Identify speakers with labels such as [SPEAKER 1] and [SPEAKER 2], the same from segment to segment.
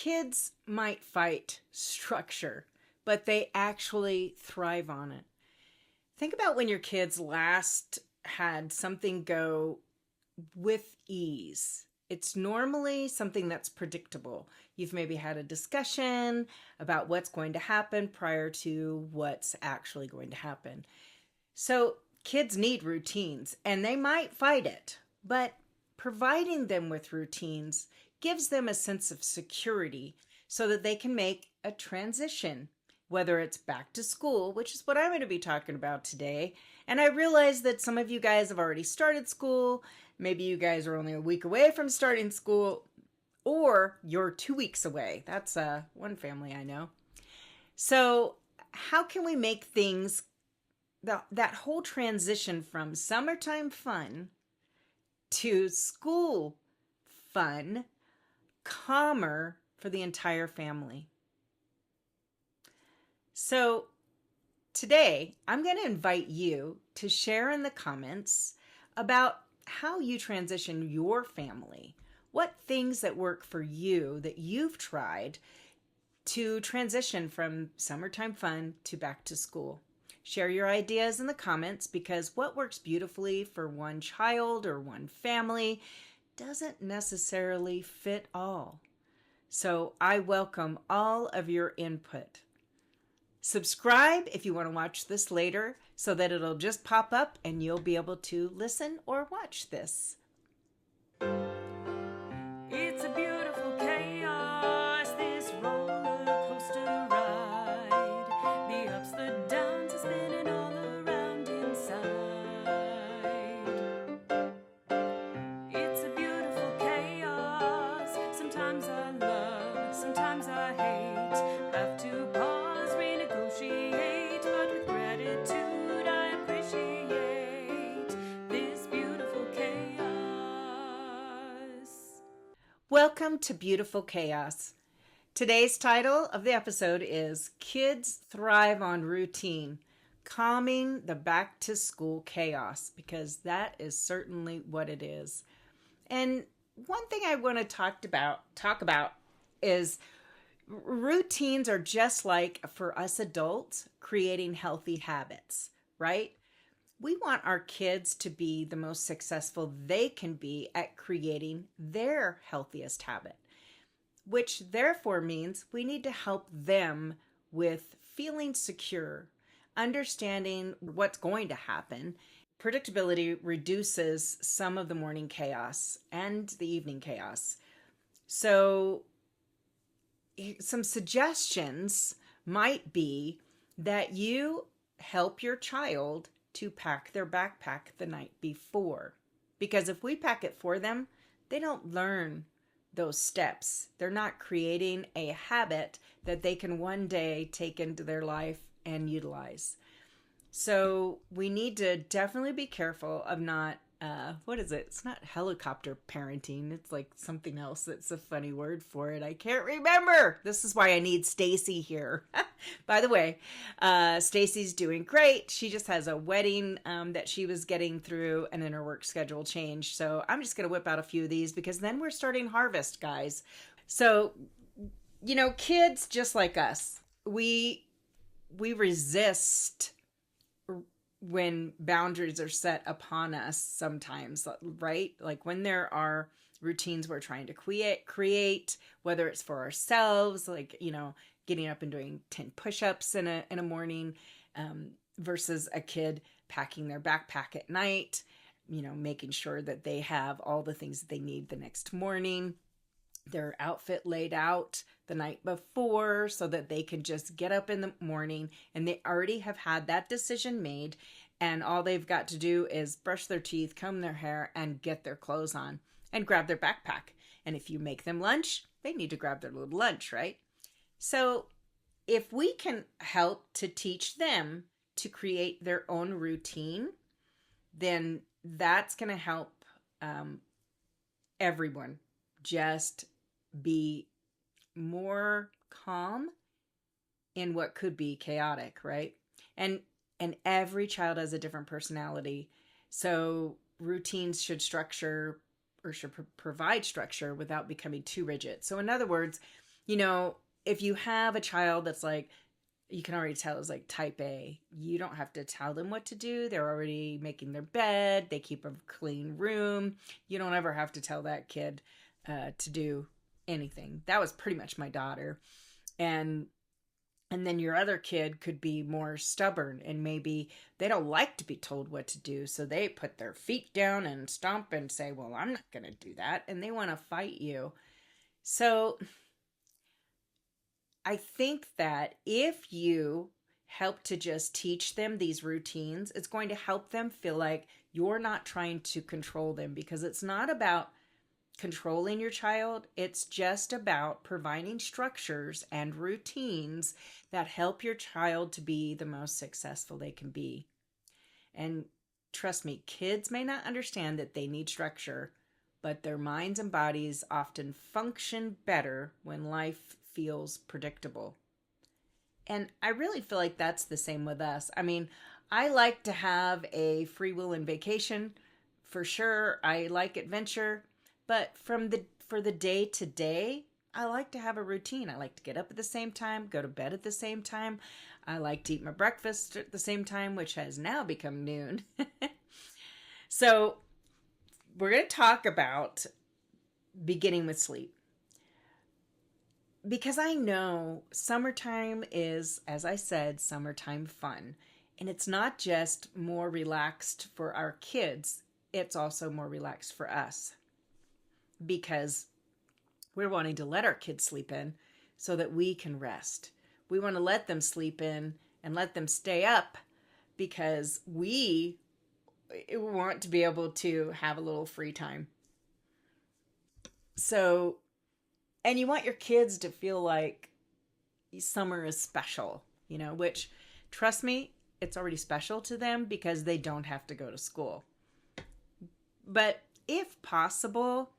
[SPEAKER 1] kids might fight structure, but they actually thrive on it. Think about when your kids last had something go with ease. It's normally something that's predictable. You've maybe had a discussion about what's going to happen prior to what's actually going to happen. So kids need routines, and they might fight it, but providing them with routines gives them a sense of security so that they can make a transition, whether it's back to school, which is what I'm going to be talking about today. And I realize that some of you guys have already started school. Maybe you guys are only a week away from starting school, or you're 2 weeks away. That's one family I know. So how can we make things, that whole transition from summertime fun to school fun, calmer for the entire family? So today, I'm going to invite you to share in the comments about how you transition your family. What things that work for you that you've tried to transition from summertime fun to back to school. Share your ideas in the comments, because what works beautifully for one child or one family doesn't necessarily fit all. So I welcome all of your input. Subscribe if you want to watch this later so that it'll just pop up and you'll be able to listen or watch this.
[SPEAKER 2] It's a beautiful chaos, this roller coaster ride. The ups, the downs are spinning all around inside. It's a beautiful chaos, sometimes I love, sometimes I hate. Have to pause, renegotiate, but with gratitude I appreciate this beautiful chaos.
[SPEAKER 1] Welcome to Beautiful Chaos. Today's title of the episode is Kids Thrive on Routine, Calming the Back to School Chaos, because that is certainly what it is. And one thing I want to talk about is routines are just like, for us adults, creating healthy habits, right? We want our kids to be the most successful they can be at creating their healthiest habit, which therefore means we need to help them with feeling secure, understanding what's going to happen. Predictability reduces some of the morning chaos and the evening chaos. So some suggestions might be that you help your child to pack their backpack the night before. Because if we pack it for them, they don't learn those steps. They're not creating a habit that they can one day take into their life and utilize. So we need to definitely be careful of not, what is it? It's not helicopter parenting. It's like something else that's a funny word for it. I can't remember. This is why I need Stacy here. By the way, Stacy's doing great. She just has a wedding that she was getting through, and then her work schedule changed. So I'm just going to whip out a few of these, because then we're starting harvest, guys. So, kids just like us, we resist when boundaries are set upon us sometimes, right? Like when there are routines we're trying to create, whether it's for ourselves, like, getting up and doing 10 push-ups in a morning, versus a kid packing their backpack at night, making sure that they have all the things that they need the next morning, their outfit laid out the night before so that they can just get up in the morning and they already have had that decision made, and all they've got to do is brush their teeth, comb their hair, and get their clothes on and grab their backpack. And if you make them lunch, they need to grab their little lunch, right? So if we can help to teach them to create their own routine, then that's going to help everyone just be more calm in what could be chaotic, right? And every child has a different personality. So routines should structure or should provide structure without becoming too rigid. So in other words, You know, if you have a child that's like, you can already tell is like type A, you don't have to tell them what to do. They're already making their bed. They keep a clean room. You don't ever have to tell that kid to do anything. That was pretty much my daughter. And then your other kid could be more stubborn and maybe they don't like to be told what to do. So they put their feet down and stomp and say, well, I'm not going to do that. And they want to fight you. So I think that if you help to just teach them these routines, it's going to help them feel like you're not trying to control them, because it's not about controlling your child. It's just about providing structures and routines that help your child to be the most successful they can be. And trust me, kids may not understand that they need structure, but their minds and bodies often function better when life feels predictable. And I really feel like that's the same with us. I mean, I like to have a free will and vacation for sure. I like adventure, but for the day to day, I like to have a routine. I like to get up at the same time, go to bed at the same time. I like to eat my breakfast at the same time, which has now become noon. So, we're going to talk about beginning with sleep. Because I know summertime is, as I said, summertime fun. And it's not just more relaxed for our kids, it's also more relaxed for us. Because we're wanting to let our kids sleep in so that we can rest. We want to let them sleep in and let them stay up because we want to be able to have a little free time. So, and you want your kids to feel like summer is special, which, trust me, it's already special to them because they don't have to go to school. But if possible,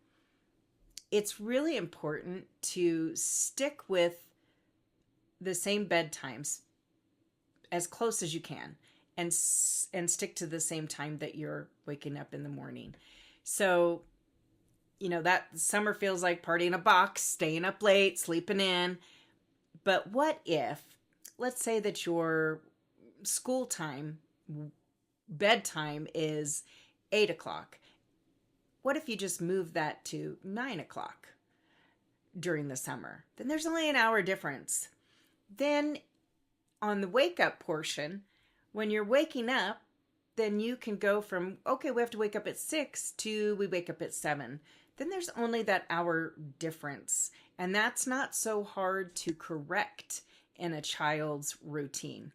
[SPEAKER 1] it's really important to stick with the same bedtimes as close as you can and stick to the same time that you're waking up in the morning. So, that summer feels like partying in a box, staying up late, sleeping in. But what if, let's say that your school time, bedtime is 8 o'clock. What if you just move that to 9 o'clock during the summer? Then there's only an hour difference. Then on the wake up portion, when you're waking up, then you can go from, okay, we have to wake up at 6 to we wake up at 7. Then there's only that hour difference. And that's not so hard to correct in a child's routine.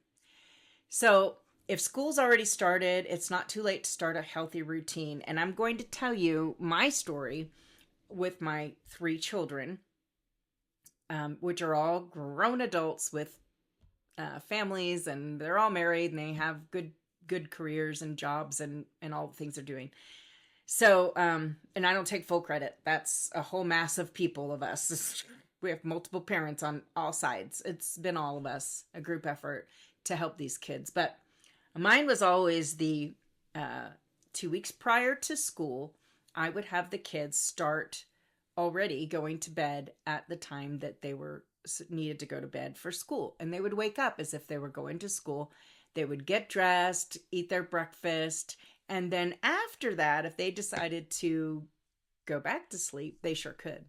[SPEAKER 1] So if school's already started, it's not too late to start a healthy routine. And I'm going to tell you my story with my 3 children, which are all grown adults with families, and they're all married and they have good careers and jobs and all the things they're doing. So, and I don't take full credit. That's a whole mass of people of us. We have multiple parents on all sides. It's been all of us, a group effort to help these kids. But mine was always the 2 weeks prior to school, I would have the kids start already going to bed at the time that they were needed to go to bed for school. And they would wake up as if they were going to school. They would get dressed, eat their breakfast, and then after that, if they decided to go back to sleep, they sure could.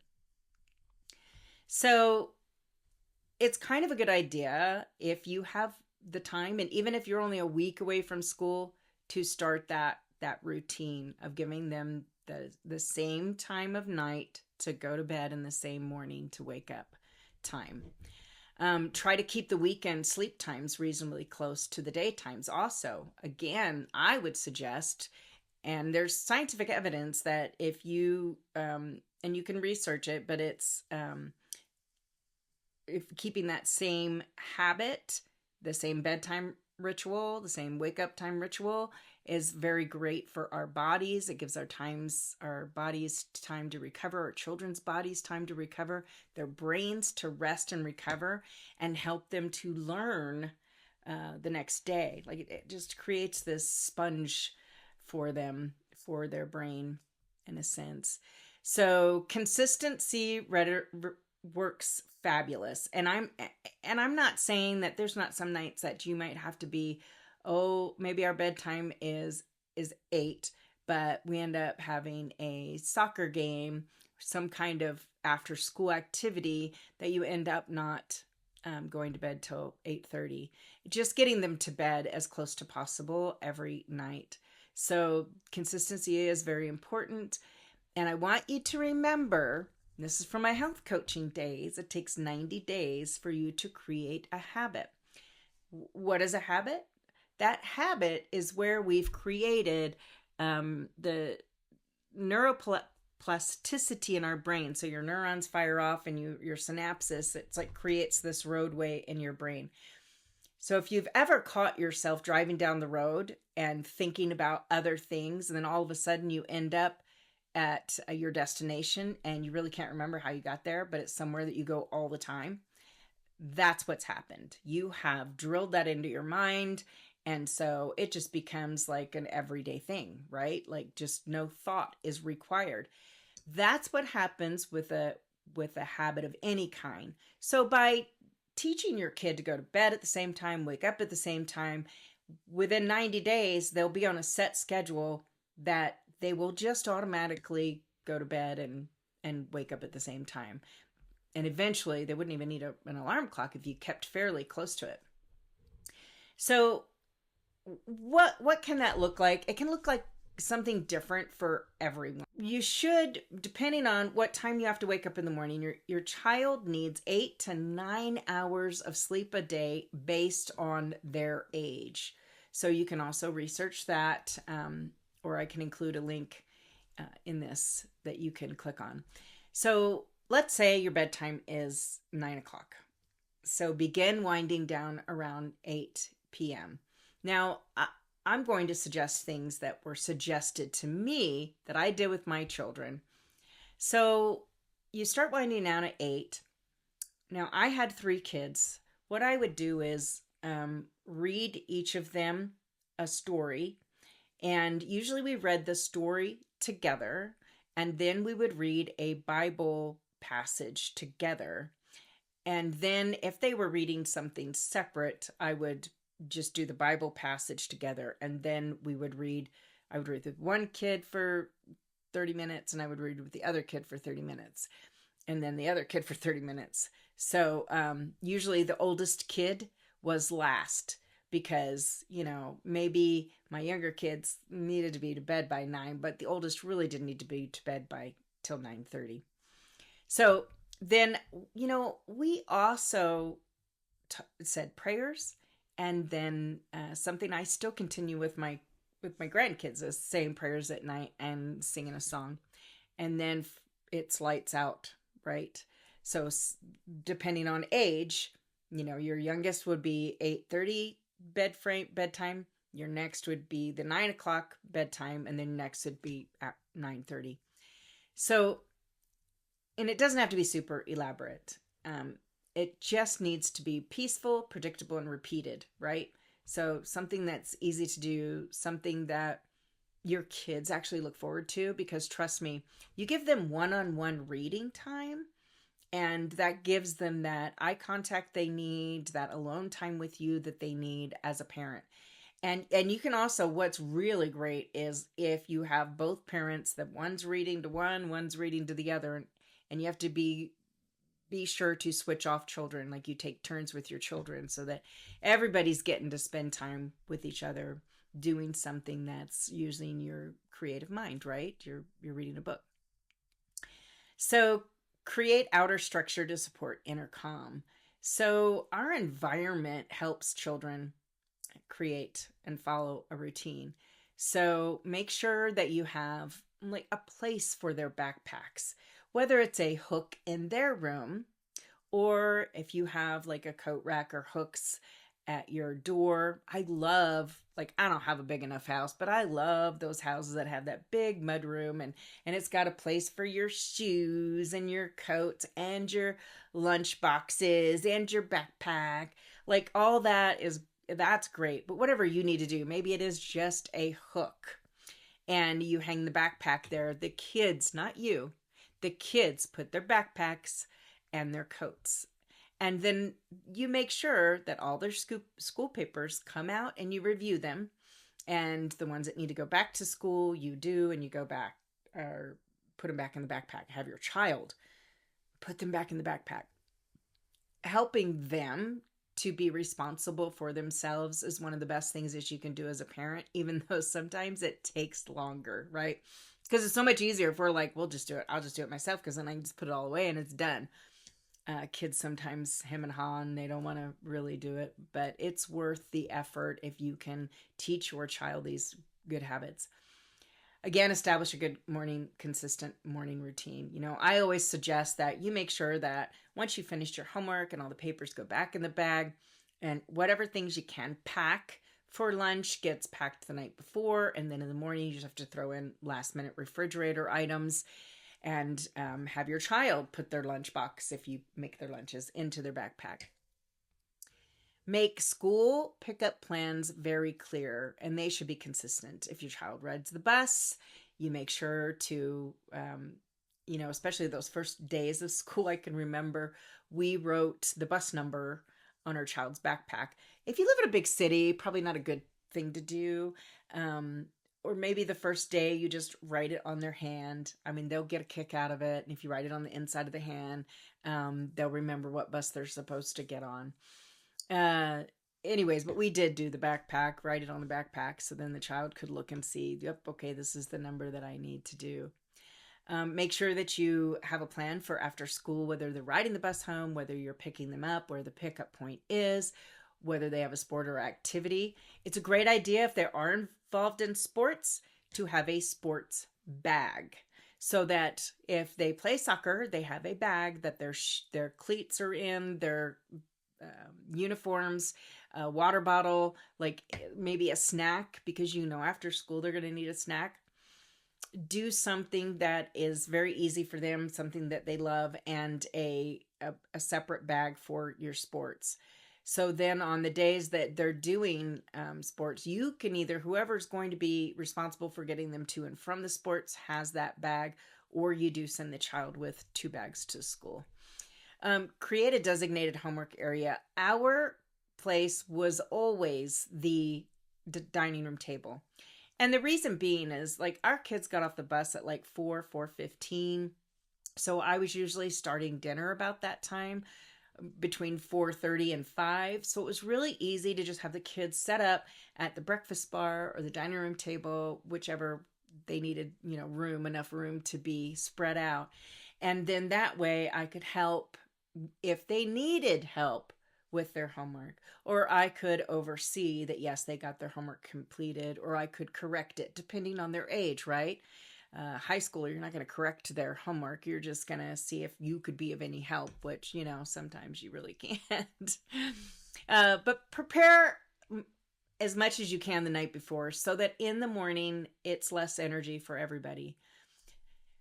[SPEAKER 1] So it's kind of a good idea if you have the time, and even if you're only a week away from school, to start that routine of giving them the same time of night to go to bed and the same morning to wake up time. Try to keep the weekend sleep times reasonably close to the daytimes also. Again, I would suggest, and there's scientific evidence that if you, and you can research it, but it's if keeping that same habit, the same bedtime ritual, the same wake up time ritual is very great for our bodies. It gives our bodies time to recover, our children's bodies time to recover, their brains to rest and recover, and help them to learn the next day. Like it just creates this sponge for them, for their brain in a sense. So consistency works fabulous. And I'm not saying that there's not some nights that you might have to be, oh, maybe our bedtime is 8, but we end up having a soccer game, some kind of after school activity that you end up not going to bed till 8:30. Just getting them to bed as close to possible every night. So consistency is very important. And I want you to remember, this is from my health coaching days, it takes 90 days for you to create a habit. What is a habit? That habit is where we've created the neuroplasticity in our brain. So your neurons fire off and your synapses, it's like creates this roadway in your brain. So if you've ever caught yourself driving down the road and thinking about other things, and then all of a sudden you end up at your destination and you really can't remember how you got there, but it's somewhere that you go all the time, that's what's happened. You have drilled that into your mind, and so it just becomes like an everyday thing, right? Like just no thought is required. That's what happens with a habit of any kind. So by teaching your kid to go to bed at the same time, wake up at the same time, within 90 days, they'll be on a set schedule that they will just automatically go to bed and wake up at the same time. And eventually they wouldn't even need an alarm clock if you kept fairly close to it. So what can that look like? It can look like something different for everyone. You should, depending on what time you have to wake up in the morning, your child needs 8 to 9 hours of sleep a day based on their age. So you can also research that, or I can include a link in this that you can click on. So let's say your bedtime is 9 o'clock. So begin winding down around 8 p.m. Now, I'm going to suggest things that were suggested to me that I did with my children. So you start winding down at 8. Now, I had 3 kids. What I would do is read each of them a story. And usually we read the story together. And then we would read a Bible passage together. And then if they were reading something separate, I would just do the Bible passage together. And then I would read with one kid for 30 minutes and I would read with the other kid for 30 minutes and then the other kid for 30 minutes. So usually the oldest kid was last because, maybe my younger kids needed to be to bed by 9, but the oldest really didn't need to be to bed by till 9:30. So then, we also said prayers. And then something I still continue with my grandkids is saying prayers at night and singing a song. And then it's lights out, right? So depending on age, your youngest would be 8:30 bedtime. Your next would be the 9 o'clock bedtime. And then next would be at 9:30. So, and it doesn't have to be super elaborate. It just needs to be peaceful, predictable, and repeated, right? So something that's easy to do, something that your kids actually look forward to, because trust me, you give them one-on-one reading time, and that gives them that eye contact they need, that alone time with you that they need as a parent. And you can also, what's really great is if you have both parents, that one's reading to one, one's reading to the other, and you have to be sure to switch off children, like you take turns with your children so that everybody's getting to spend time with each other doing something that's using your creative mind, right? You're reading a book. So create outer structure to support inner calm. So our environment helps children create and follow a routine. So make sure that you have like a place for their backpacks, whether it's a hook in their room or if you have like a coat rack or hooks at your door. I don't have a big enough house, but I love those houses that have that big mud room and it's got a place for your shoes and your coats and your lunch boxes and your backpack. Like all that's great. But whatever you need to do, maybe it is just a hook and you hang the backpack there. The kids, not you, the kids put their backpacks and their coats. And then you make sure that all their school papers come out and you review them. And the ones that need to go back to school, you do, and you go back or put them back in the backpack. Have your child put them back in the backpack. Helping them to be responsible for themselves is one of the best things that you can do as a parent, even though sometimes it takes longer, right? Because it's so much easier if we're like, we'll just do it. I'll just do it myself because then I can just put it all away and it's done. Kids sometimes hem and haw and they don't want to really do it, but it's worth the effort if you can teach your child these good habits. Again, establish a good consistent morning routine. I always suggest that you make sure that once you finished your homework and all the papers go back in the bag, and whatever things you can pack for lunch gets packed the night before, and then in the morning you just have to throw in last minute refrigerator items and have your child put their lunchbox, if you make their lunches, into their backpack. Make school pickup plans very clear, and they should be consistent. If your child rides the bus, you make sure to, especially those first days of school, I can remember we wrote the bus number on our child's backpack. If you live in a big city, probably not a good thing to do. Or maybe the first day you just write it on their hand. I mean, they'll get a kick out of it. And if you write it on the inside of the hand, they'll remember what bus they're supposed to get on. Anyways, but we did do the backpack, write it on the backpack. So then the child could look and see, yep, okay, this is the number that I need to do. Make sure that you have a plan for after school, whether they're riding the bus home, whether you're picking them up, where the pickup point is, whether they have a sport or activity. It's a great idea if they are involved in sports to have a sports bag, so that if they play soccer, they have a bag that their cleats are in, their uniforms, a water bottle, like maybe a snack, because after school they're going to need a snack. Do something that is very easy for them, something that they love, and a separate bag for your sports. So then on the days that they're doing sports, you can either, whoever's going to be responsible for getting them to and from the sports has that bag, or you do send the child with 2 bags to school. Create a designated homework area. Our place was always the dining room table. And the reason being is, like, our kids got off the bus at like 4:15. So I was usually starting dinner about that time, between 4:30 and 5. So it was really easy to just have the kids set up at the breakfast bar or the dining room table, whichever they needed, enough room to be spread out. And then that way I could help if they needed help with their homework, or I could oversee that, yes, they got their homework completed, or I could correct it depending on their age, right? High schooler, you're not going to correct their homework. You're just going to see if you could be of any help, which, sometimes you really can't. But prepare as much as you can the night before so that in the morning it's less energy for everybody.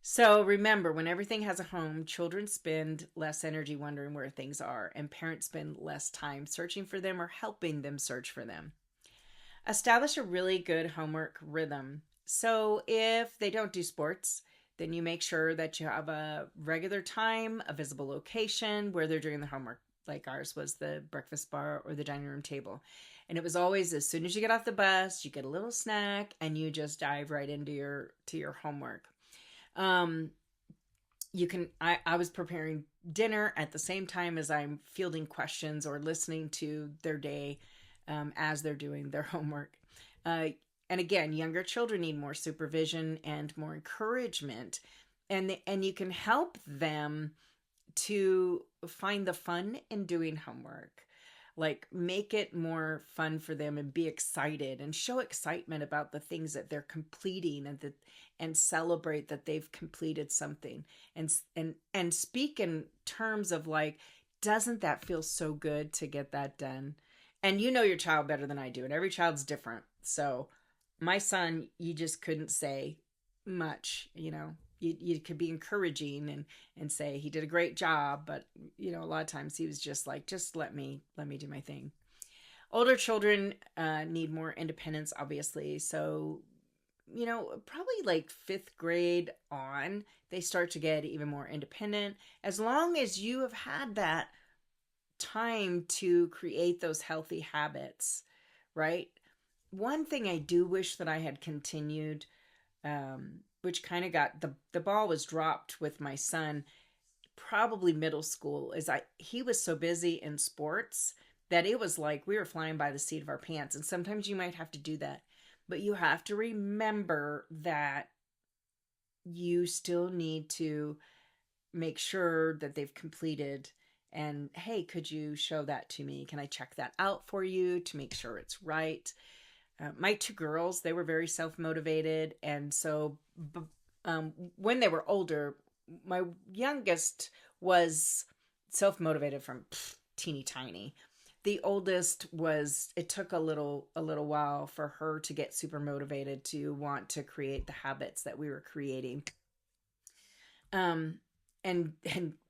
[SPEAKER 1] So remember, when everything has a home, children spend less energy wondering where things are, and parents spend less time searching for them or helping them search for them. Establish a really good homework rhythm. So if they don't do sports, then you make sure that you have a regular time, a visible location where they're doing the homework. Like ours was the breakfast bar or the dining room table. And it was always, as soon as you get off the bus, you get a little snack and you just dive right into your homework. I was preparing dinner at the same time as I'm fielding questions or listening to their day as they're doing their homework. And again, younger children need more supervision and more encouragement, and you can help them to find the fun in doing homework. Like, make it more fun for them and be excited and show excitement about the things that they're completing, and celebrate that they've completed something, and speak in terms of like, doesn't that feel so good to get that done? And you know your child better than I do, and every child's different. So my son, you just couldn't say much, You could be encouraging and say he did a great job, but a lot of times he was just like, just let me do my thing. Older children need more independence, obviously. So probably like fifth grade on, they start to get even more independent. As long as you have had that time to create those healthy habits, right? One thing I do wish that I had continued, which kind of got the ball was dropped with my son, probably middle school, is he was so busy in sports that it was like we were flying by the seat of our pants. And sometimes you might have to do that, but you have to remember that you still need to make sure that they've completed. And hey, could you show that to me? Can I check that out for you to make sure it's right? My two girls, they were very self-motivated. And so when they were older, my youngest was self-motivated from teeny tiny. The oldest was, it took a little while for her to get super motivated to want to create the habits that we were creating. And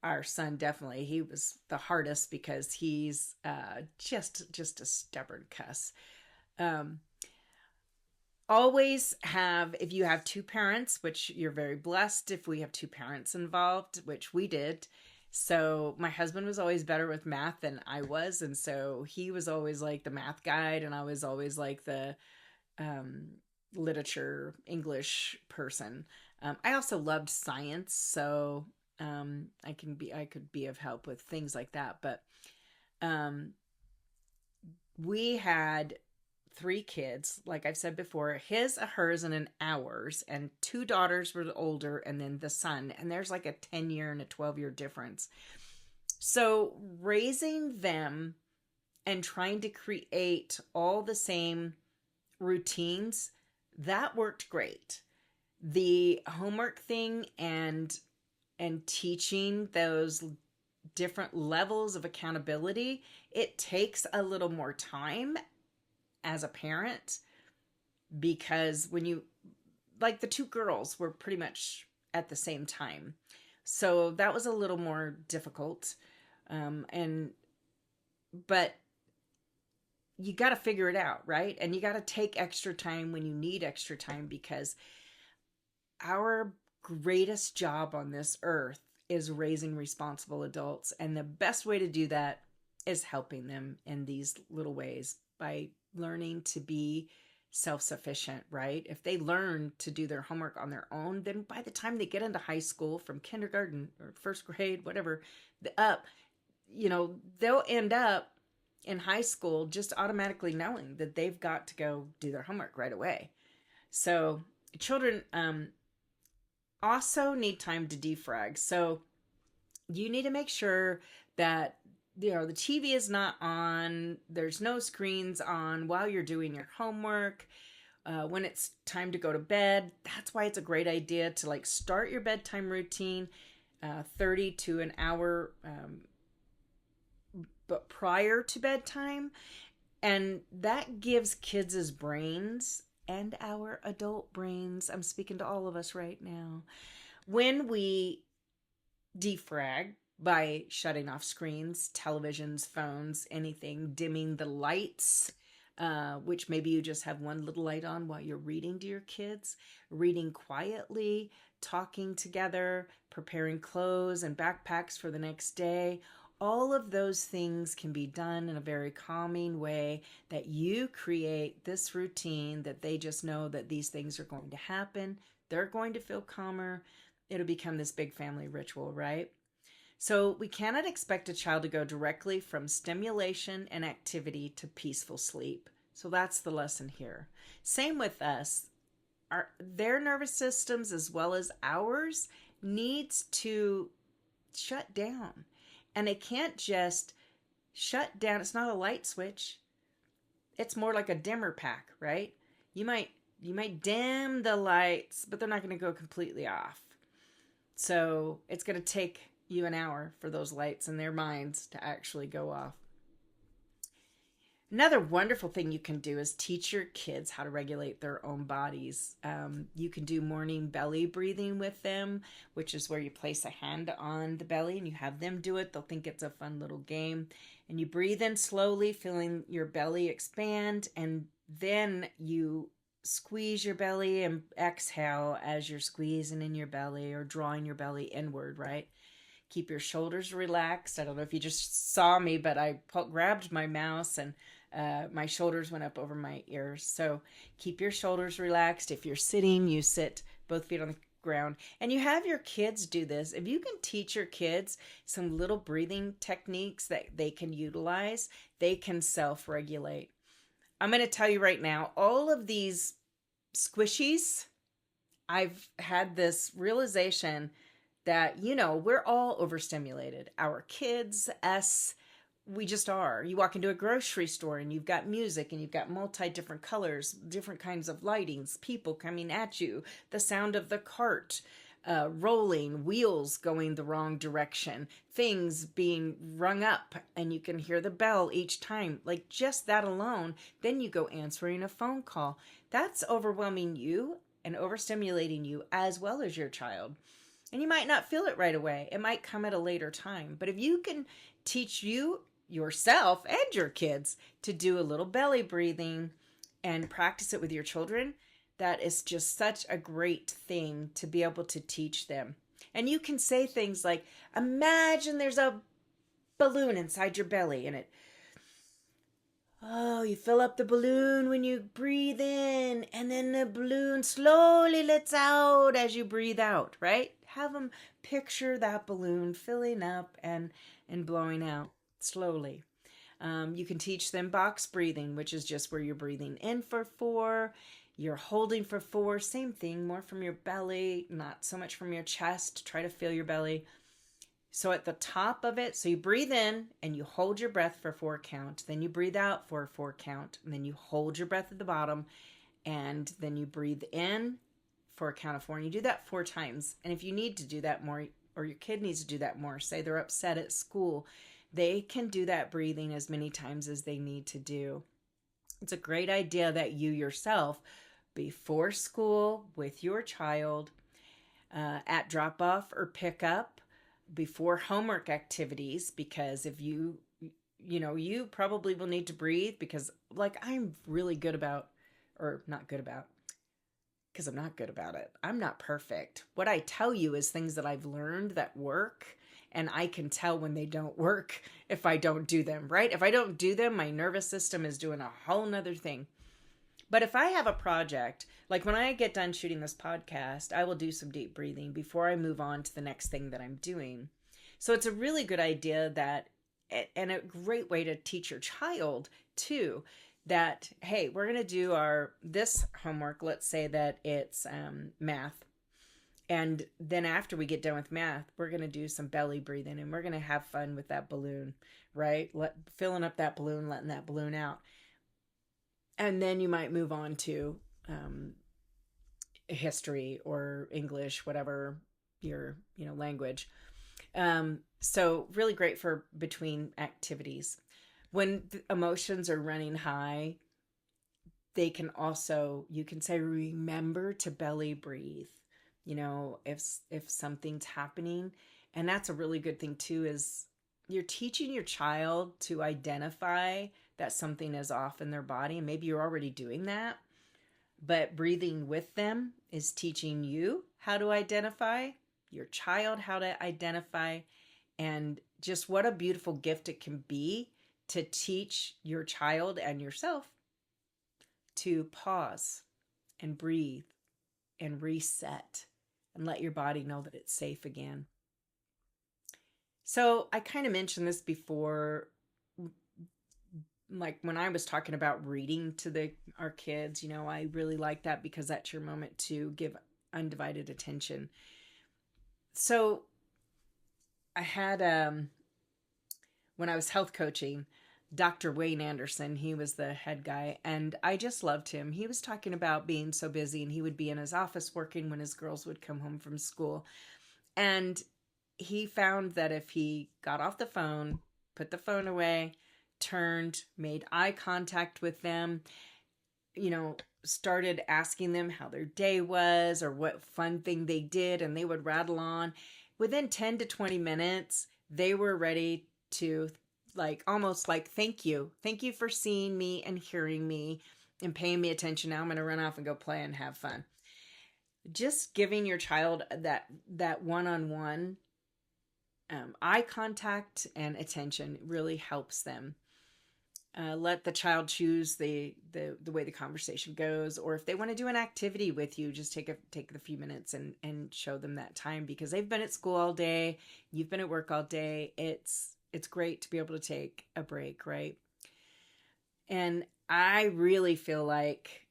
[SPEAKER 1] our son, definitely, he was the hardest because he's just a stubborn cuss. Always have, if you have two parents, which you're very blessed if we have two parents involved, which we did. So my husband was always better with math than I was, and so he was always like the math guide, and I was always like the literature English person. I also loved science, so I could be of help with things like that. But we had three kids, like I've said before, his, a hers, and an ours, and two daughters were the older, and then the son, and there's like a 10-year and a 12-year difference. So raising them and trying to create all the same routines, that worked great. The homework thing and teaching those different levels of accountability, it takes a little more time as a parent, because when you, like, the two girls were pretty much at the same time, so that was a little more difficult. But you got to figure it out, right? And you got to take extra time when you need extra time, because our greatest job on this earth is raising responsible adults, and the best way to do that is helping them in these little ways by learning to be self-sufficient, right? If they learn to do their homework on their own, then by the time they get into high school, from kindergarten or first grade, whatever, up, they'll end up in high school just automatically knowing that they've got to go do their homework right away. So children also need time to defrag. So you need to make sure that the TV is not on, there's no screens on while you're doing your homework. When it's time to go to bed, that's why it's a great idea to like start your bedtime routine 30 to an hour but prior to bedtime. And that gives kids' brains and our adult brains, I'm speaking to all of us right now, when we defrag by shutting off screens, televisions, phones, anything, dimming the lights, which maybe you just have one little light on while you're reading to your kids, reading quietly, talking together, preparing clothes and backpacks for the next day. All of those things can be done in a very calming way that you create this routine that they just know that these things are going to happen. They're going to feel calmer. It'll become this big family ritual, right? So we cannot expect a child to go directly from stimulation and activity to peaceful sleep. So that's the lesson here. Same with us. Their nervous systems, as well as ours, needs to shut down. And it can't just shut down. It's not a light switch. It's more like a dimmer pack, right? You might dim the lights, but they're not going to go completely off. So it's going to take you an hour for those lights in their minds to actually go off. Another wonderful thing you can do is teach your kids how to regulate their own bodies. You can do morning belly breathing with them, which is where you place a hand on the belly and you have them do it. They'll think it's a fun little game. And you breathe in slowly, feeling your belly expand, and then you squeeze your belly and exhale as you're squeezing in your belly or drawing your belly inward, right? Keep your shoulders relaxed. I don't know if you just saw me, but I grabbed my mouse and my shoulders went up over my ears. So keep your shoulders relaxed. If you're sitting, you sit both feet on the ground. And you have your kids do this. If you can teach your kids some little breathing techniques that they can utilize, they can self-regulate. I'm going to tell you right now, all of these squishies, I've had this realization that, we're all overstimulated. Our kids, us, we just are. You walk into a grocery store and you've got music and you've got different colors, different kinds of lightings, people coming at you, the sound of the cart rolling, wheels going the wrong direction, things being rung up, and you can hear the bell each time. Like just that alone, then you go answering a phone call. That's overwhelming you and overstimulating you as well as your child. And you might not feel it right away. It might come at a later time. But if you can teach yourself and your kids to do a little belly breathing and practice it with your children, that is just such a great thing to be able to teach them. And you can say things like, imagine there's a balloon inside your belly and you fill up the balloon when you breathe in, and then the balloon slowly lets out as you breathe out, right? Have them picture that balloon filling up and blowing out slowly. You can teach them box breathing, which is just where you're breathing in for 4, you're holding for 4, same thing, more from your belly, not so much from your chest. Try to feel your belly. So at the top of it, so you breathe in and you hold your breath for 4 count. Then you breathe out for a 4 count. And then you hold your breath at the bottom. And then you breathe in for a count of 4. And you do that 4 times. And if you need to do that more, or your kid needs to do that more, say they're upset at school, they can do that breathing as many times as they need to do. It's a great idea that you yourself, before school, with your child, at drop-off or pickup, before homework activities, because if you probably will need to breathe, because I'm really good about, or not good about, because I'm not good about it. I'm not perfect. What I tell you is things that I've learned that work, and I can tell when they don't work if I don't do them, right? If I don't do them, my nervous system is doing a whole nother thing. But if I have a project, like when I get done shooting this podcast, I will do some deep breathing before I move on to the next thing that I'm doing. So it's a really good idea that, and a great way to teach your child too, that, hey, we're going to do this homework. Let's say that it's math. And then after we get done with math, we're going to do some belly breathing and we're going to have fun with that balloon, right? Filling up that balloon, letting that balloon out. And then you might move on to history or English, whatever your language. So really great for between activities. When emotions are running high, you can say, remember to belly breathe. If something's happening, and that's a really good thing too, is you're teaching your child to identify that something is off in their body. And maybe you're already doing that, but breathing with them is teaching you how to identify, your child how to identify, and just what a beautiful gift it can be to teach your child and yourself to pause and breathe and reset and let your body know that it's safe again. So I kind of mentioned this before, like when I was talking about reading to our kids, I really like that because that's your moment to give undivided attention. So I had, when I was health coaching, Dr. Wayne Anderson, he was the head guy, and I just loved him. He was talking about being so busy, and he would be in his office working when his girls would come home from school. And he found that if he got off the phone, put the phone away, turned, made eye contact with them, started asking them how their day was or what fun thing they did, and they would rattle on. Within 10 to 20 minutes, they were ready to almost like, thank you for seeing me and hearing me. and paying me attention. Now I'm going to run off and go play and have fun. Just giving your child that one-on-one eye contact and attention really helps them. Let the child choose the way the conversation goes, or if they want to do an activity with you, just take the few minutes and show them that time, because they've been at school all day, you've been at work all day. It's great to be able to take a break, right? And I really feel like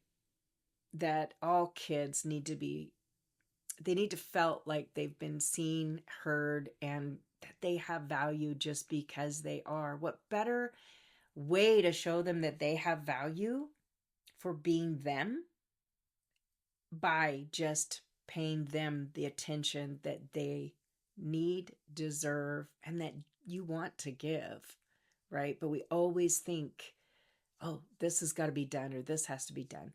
[SPEAKER 1] that all kids need to felt like they've been seen, heard, and that they have value just because they are. What better way to show them that they have value for being them by just paying them the attention that they need, deserve, and that you want to give, right? But we always think, oh, this has got to be done, or this has to be done.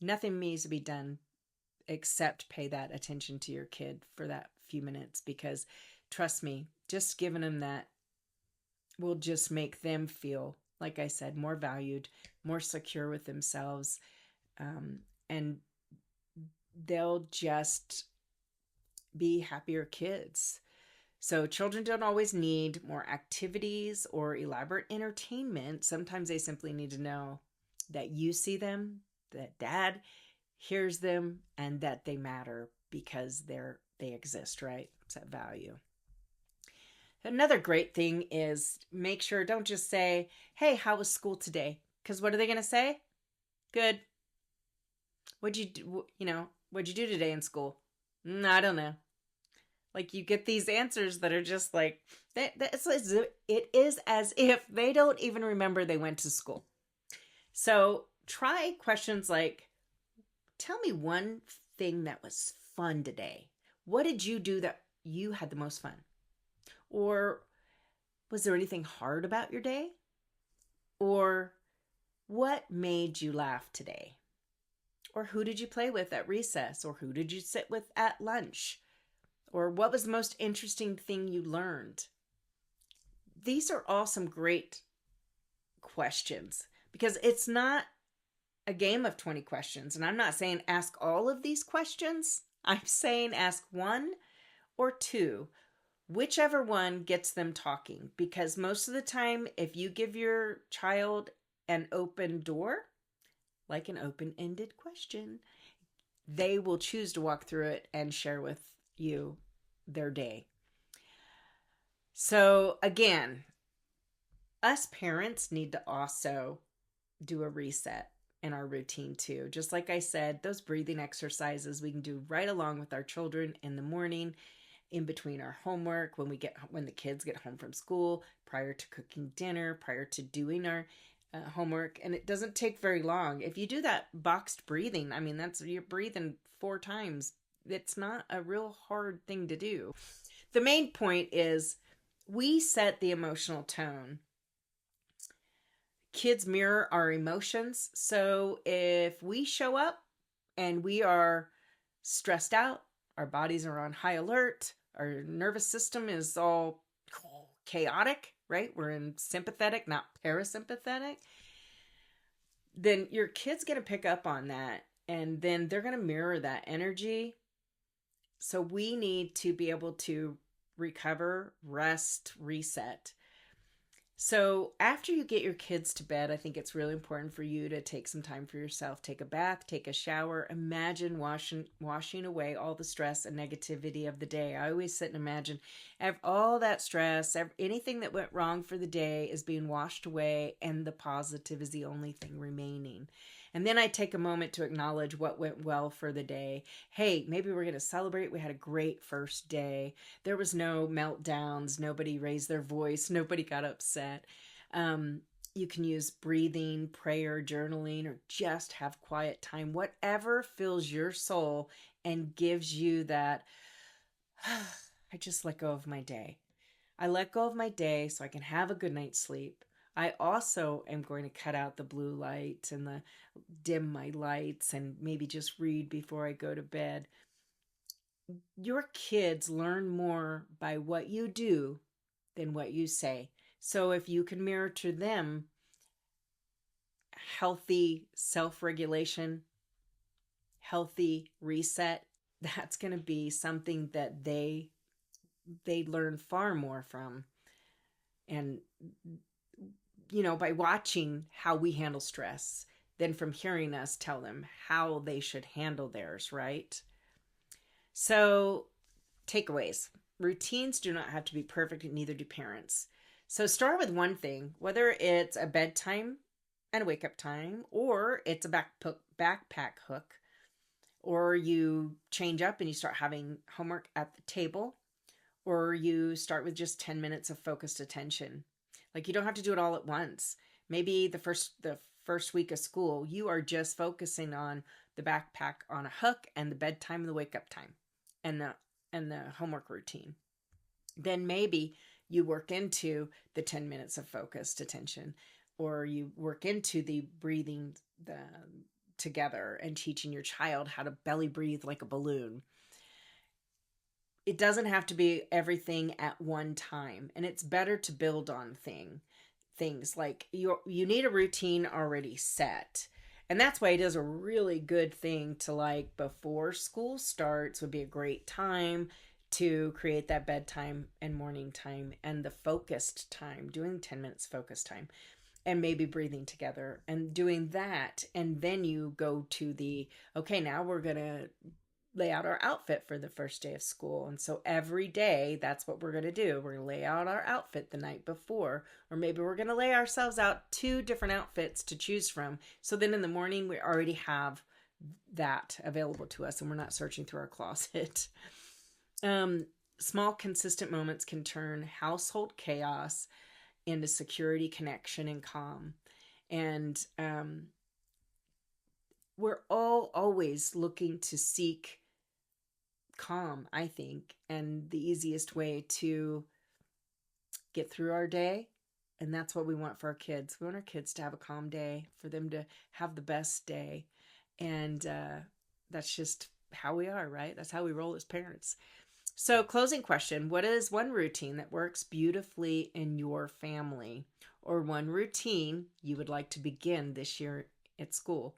[SPEAKER 1] Nothing needs to be done except pay that attention to your kid for that few minutes, because trust me, just giving them that will just make them feel, like I said, more valued, more secure with themselves, and they'll just be happier kids. So children don't always need more activities or elaborate entertainment. Sometimes they simply need to know that you see them, that dad hears them, and that they matter because they exist, right? It's that value. Another great thing is make sure, don't just say, hey, how was school today? Because what are they going to say? Good. What'd you do? What'd you do today in school? I don't know. Like, you get these answers that are just like, it is as if they don't even remember they went to school. So try questions like, tell me one thing that was fun today. What did you do that you had the most fun? Or was there anything hard about your day? Or what made you laugh today? Or who did you play with at recess? Or who did you sit with at lunch? Or what was the most interesting thing you learned? These are all some great questions, because it's not a game of 20 questions. And I'm not saying ask all of these questions. I'm saying ask one or two, whichever one gets them talking. Because most of the time, if you give your child an open door, like an open-ended question, they will choose to walk through it and share with you their day. So again, us parents need to also do a reset in our routine too. Just like I said, those breathing exercises we can do right along with our children in the morning, in between our homework, when the kids get home from school, prior to cooking dinner, prior to doing our homework. And it doesn't take very long. If you do that boxed breathing, I mean, you're breathing 4 times. It's not a real hard thing to do. The main point is we set the emotional tone. Kids mirror our emotions. So if we show up and we are stressed out, our bodies are on high alert, our nervous system is all chaotic, right? We're in sympathetic, not parasympathetic. Then your kid's going to pick up on that, and then they're going to mirror that energy. So we need to be able to recover, rest, reset. So after you get your kids to bed, I think it's really important for you to take some time for yourself. Take a bath, take a shower. Imagine washing away all the stress and negativity of the day. I always sit and imagine all that stress, anything that went wrong for the day is being washed away, and the positive is the only thing remaining. And then I take a moment to acknowledge what went well for the day. Hey, maybe we're going to celebrate. We had a great first day. There was no meltdowns. Nobody raised their voice. Nobody got upset. You can use breathing, prayer, journaling, or just have quiet time. Whatever fills your soul and gives you that, I just let go of my day. I let go of my day so I can have a good night's sleep. I also am going to cut out the blue light and dim my lights and maybe just read before I go to bed. Your kids learn more by what you do than what you say. So if you can mirror to them healthy self-regulation, healthy reset, that's going to be something that they learn far more from. And, by watching how we handle stress than from hearing us tell them how they should handle theirs, right? So, takeaways. Routines do not have to be perfect, and neither do parents. So start with one thing, whether it's a bedtime and a wake up time, or it's a backpack hook, or you change up and you start having homework at the table, or you start with just 10 minutes of focused attention. Like, you don't have to do it all at once. Maybe the first week of school, you are just focusing on the backpack on a hook and the bedtime and the wake up time and the homework routine. Then maybe you work into the 10 minutes of focused attention, or you work into the breathing together and teaching your child how to belly breathe like a balloon. It doesn't have to be everything at one time, and it's better to build on things like you need a routine already set. And that's why it is a really good thing to, like, before school starts would be a great time to create that bedtime and morning time and the focused time, doing 10 minutes focused time, and maybe breathing together and doing that. And then you go to okay, now we're going to lay out our outfit for the first day of school. And so every day, that's what we're going to do. We're going to lay out our outfit the night before, or maybe we're going to lay ourselves out 2 different outfits to choose from. So then in the morning, we already have that available to us and we're not searching through our closet. Small, consistent moments can turn household chaos into security, connection, and calm. And we're all always looking to seek calm, I think, and the easiest way to get through our day. And that's what we want for our kids. We want our kids to have a calm day, for them to have the best day. And that's just how we are, right? That's how we roll as parents. So, closing question, what is one routine that works beautifully in your family, or one routine you would like to begin this year at school?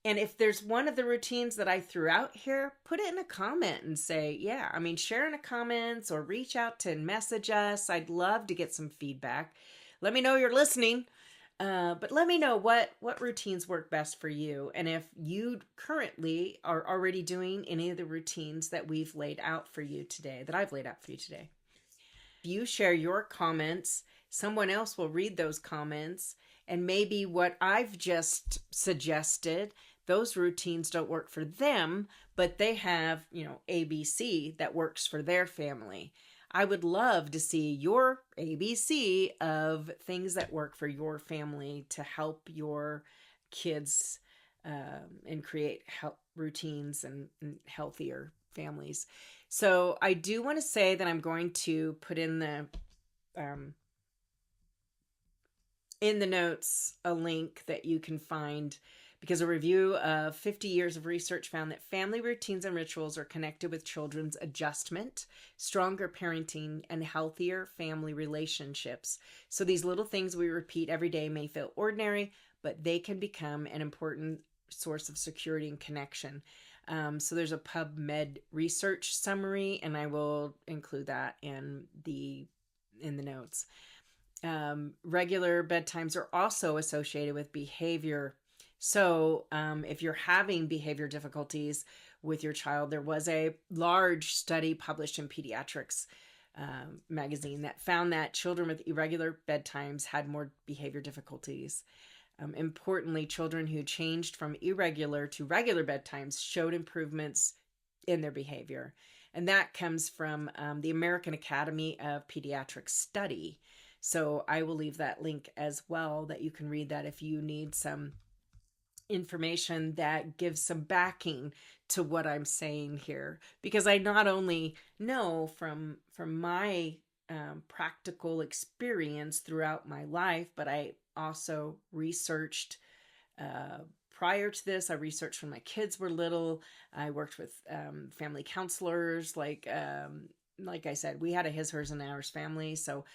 [SPEAKER 1] And if there's one of the routines that I threw out here, put it in a comment and say, yeah, share in the comments or reach out to message us. I'd love to get some feedback. Let me know you're listening. But let me know what routines work best for you. And if you currently are already doing any of the routines that we've laid out for you today, that I've laid out for you today. If you share your comments, someone else will read those comments. And maybe what I've just suggested, those routines don't work for them, but they have, ABC that works for their family. I would love to see your ABC of things that work for your family to help your kids and create routines and healthier families. So I do want to say that I'm going to put in the notes a link that you can find, because a review of 50 years of research found that family routines and rituals are connected with children's adjustment, stronger parenting, and healthier family relationships. So these little things we repeat every day may feel ordinary, but they can become an important source of security and connection. So there's a PubMed research summary, and I will include that in the notes. Regular bedtimes are also associated with behavior. So if you're having behavior difficulties with your child, there was a large study published in Pediatrics magazine that found that children with irregular bedtimes had more behavior difficulties. Importantly, children who changed from irregular to regular bedtimes showed improvements in their behavior. And that comes from the American Academy of Pediatrics study. So I will leave that link as well, that you can read that if you need some information that gives some backing to what I'm saying here. Because I not only know from my practical experience throughout my life, but I also researched prior to this. I researched when my kids were little. I worked with family counselors. Like I said, we had a his, hers, and ours family. So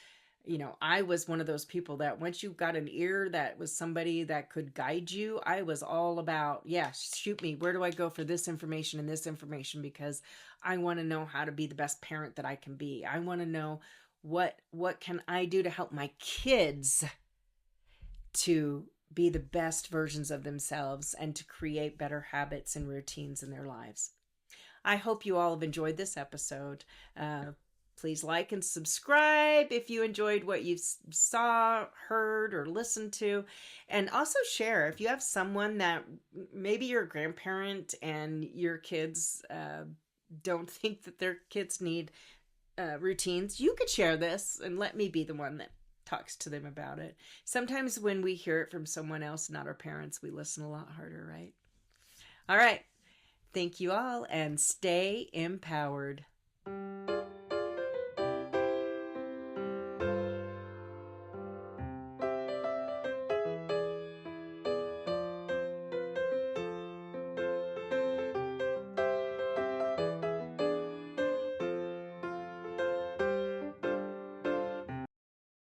[SPEAKER 1] I was one of those people that once you got an ear that was somebody that could guide you, I was all about, yeah, shoot me. Where do I go for this information and this information? Because I want to know how to be the best parent that I can be. I want to know what can I do to help my kids to be the best versions of themselves and to create better habits and routines in their lives. I hope you all have enjoyed this episode. Please like and subscribe if you enjoyed what you saw, heard, or listened to. And also share if you have someone that maybe you're a grandparent and your kids don't think that their kids need routines. You could share this and let me be the one that talks to them about it. Sometimes when we hear it from someone else, not our parents, we listen a lot harder, right? All right. Thank you all and stay empowered.